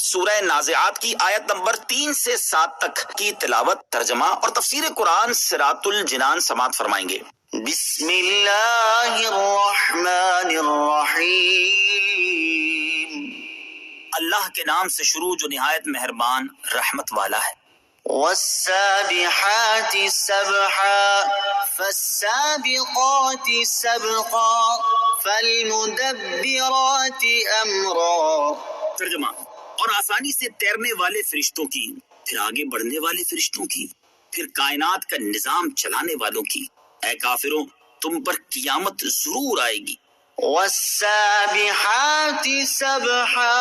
سورہ نازعات کی آیت نمبر 3 سے 7 تک کی تلاوت، ترجمہ اور تفسیر قرآن صراط الجنان سماعت فرمائیں گے۔ بسم اللہ الرحمن الرحیم، اللہ کے نام سے شروع جو نہایت مہربان رحمت والا ہے۔ والسابحات سبحا فالسابقات سبقا فالمدبرات امرا۔ ترجمہ، اور آسانی سے تیرنے والے فرشتوں کی، پھر آگے بڑھنے والے فرشتوں کی، پھر کائنات کا نظام چلانے والوں کی۔ اے کافروں، تم پر قیامت ضرور آئے گی۔ والسابحات سبحا،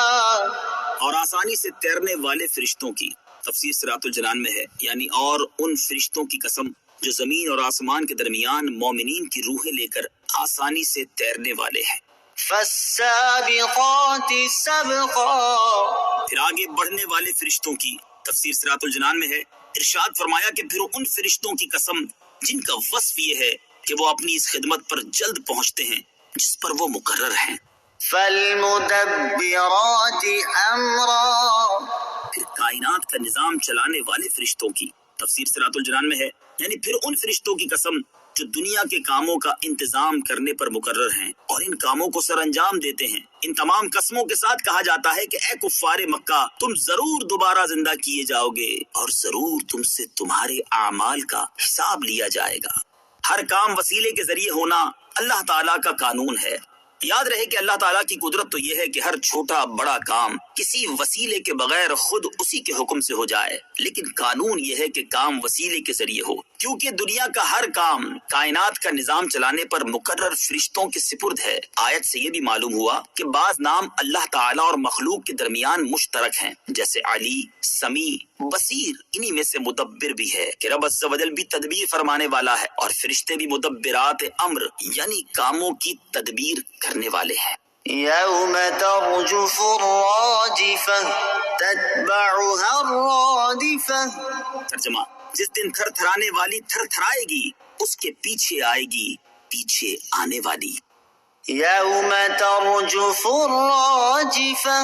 اور آسانی سے تیرنے والے فرشتوں کی، تفسیر صراط الجنان میں ہے، یعنی اور ان فرشتوں کی قسم جو زمین اور آسمان کے درمیان مومنین کی روحیں لے کر آسانی سے تیرنے والے ہیں۔ فالسابقات سبقا، پھر آگے بڑھنے والے فرشتوں کی، تفسیر صراط الجنان میں ہے، ارشاد فرمایا کہ پھر ان فرشتوں کی قسم جن کا وصف یہ ہے کہ وہ اپنی اس خدمت پر جلد پہنچتے ہیں جس پر وہ مقرر ہیں۔ فالمدبرات امرا، پھر کائنات کا نظام چلانے والے فرشتوں کی، تفسیر صراط الجنان میں ہے، یعنی پھر ان فرشتوں کی قسم جو دنیا کے کاموں کا انتظام کرنے پر مقرر ہیں اور ان کاموں کو سر انجام دیتے ہیں۔ ان تمام قسموں کے ساتھ کہا جاتا ہے کہ اے کفار مکہ، تم ضرور دوبارہ زندہ کیے جاؤ گے اور ضرور تم سے تمہارے اعمال کا حساب لیا جائے گا۔ ہر کام وسیلے کے ذریعے ہونا اللہ تعالیٰ کا قانون ہے۔ یاد رہے کہ اللہ تعالیٰ کی قدرت تو یہ ہے کہ ہر چھوٹا بڑا کام کسی وسیلے کے بغیر خود اسی کے حکم سے ہو جائے، لیکن قانون یہ ہے کہ کام وسیلے کے ذریعے ہو، کیونکہ دنیا کا ہر کام کائنات کا نظام چلانے پر مقرر فرشتوں کے سپرد ہے۔ آیت سے یہ بھی معلوم ہوا کہ بعض نام اللہ تعالیٰ اور مخلوق کے درمیان مشترک ہیں، جیسے علی، سمیع، بصیر۔ انہی میں سے مدبر بھی ہے کہ رب عز و جل بھی تدبیر فرمانے والا ہے، اور فرشتے بھی مدبرات امر یعنی کاموں کی تدبیر کرنے والے ہیں۔ یوم ترجف الراجفہ تتبعها الرادفہ، ترجمہ، جس دن تھر تھرانے والی تھر تھرائے گی، اس کے پیچھے آئے گی پیچھے آنے والی۔ یوم ترجف الراجفہ،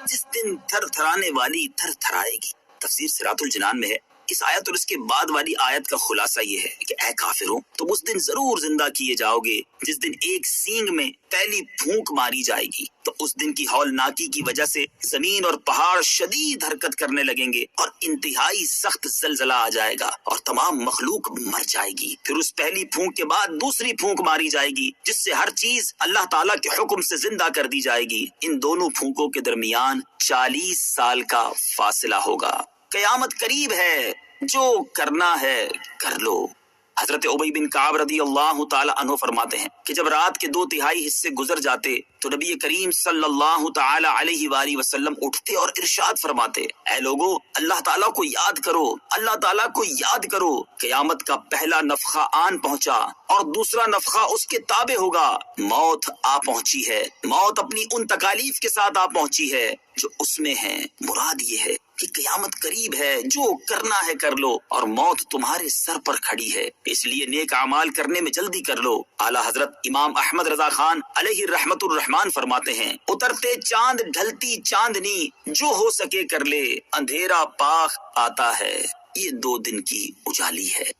جس دن تھر تھرانے والی تھر تھرائے گی، تفسیر صراط الجنان میں ہے۔ اس آیت اور اس کے بعد والی آیت کا خلاصہ یہ ہے کہ اے کافروں، تم اس دن ضرور زندہ کیے جاؤ گے جس دن ایک سینگ میں پہلی پھونک ماری جائے گی، تو اس دن کی ہولناکی کی وجہ سے زمین اور پہاڑ شدید حرکت کرنے لگیں گے اور انتہائی سخت زلزلہ آ جائے گا اور تمام مخلوق مر جائے گی۔ پھر اس پہلی پھونک کے بعد دوسری پھونک ماری جائے گی جس سے ہر چیز اللہ تعالیٰ کے حکم سے زندہ کر دی جائے گی۔ ان دونوں پھونکوں کے درمیان 40 سال کا فاصلہ ہوگا۔ قیامت قریب ہے، جو کرنا ہے کر لو۔ حضرت ابی بن کعب رضی اللہ تعالی عنہ فرماتے ہیں کہ جب رات کے 2/3 حصے گزر جاتے تو نبی کریم صلی اللہ تعالی علیہ وآلہ وسلم اٹھتے اور ارشاد فرماتے، اے لوگو، اللہ تعالیٰ کو یاد کرو، اللہ تعالیٰ کو یاد کرو۔ قیامت کا پہلا نفخہ آن پہنچا اور دوسرا نفخہ اس کے تابع ہوگا۔ موت آ پہنچی ہے، موت اپنی ان تکالیف کے ساتھ آ پہنچی ہے جو اس میں ہیں۔ مراد یہ ہے کہ قیامت قریب ہے، جو کرنا ہے کر لو، اور موت تمہارے سر پر کھڑی ہے، اس لیے نیک اعمال کرنے میں جلدی کر لو۔ اعلیٰ حضرت امام احمد رضا خان علیہ رحمت الرحمان فرماتے ہیں، اترتے چاند ڈھلتی چاندنی، جو ہو سکے کر لے، اندھیرا پاک آتا ہے، یہ 2 دن کی اجالی ہے۔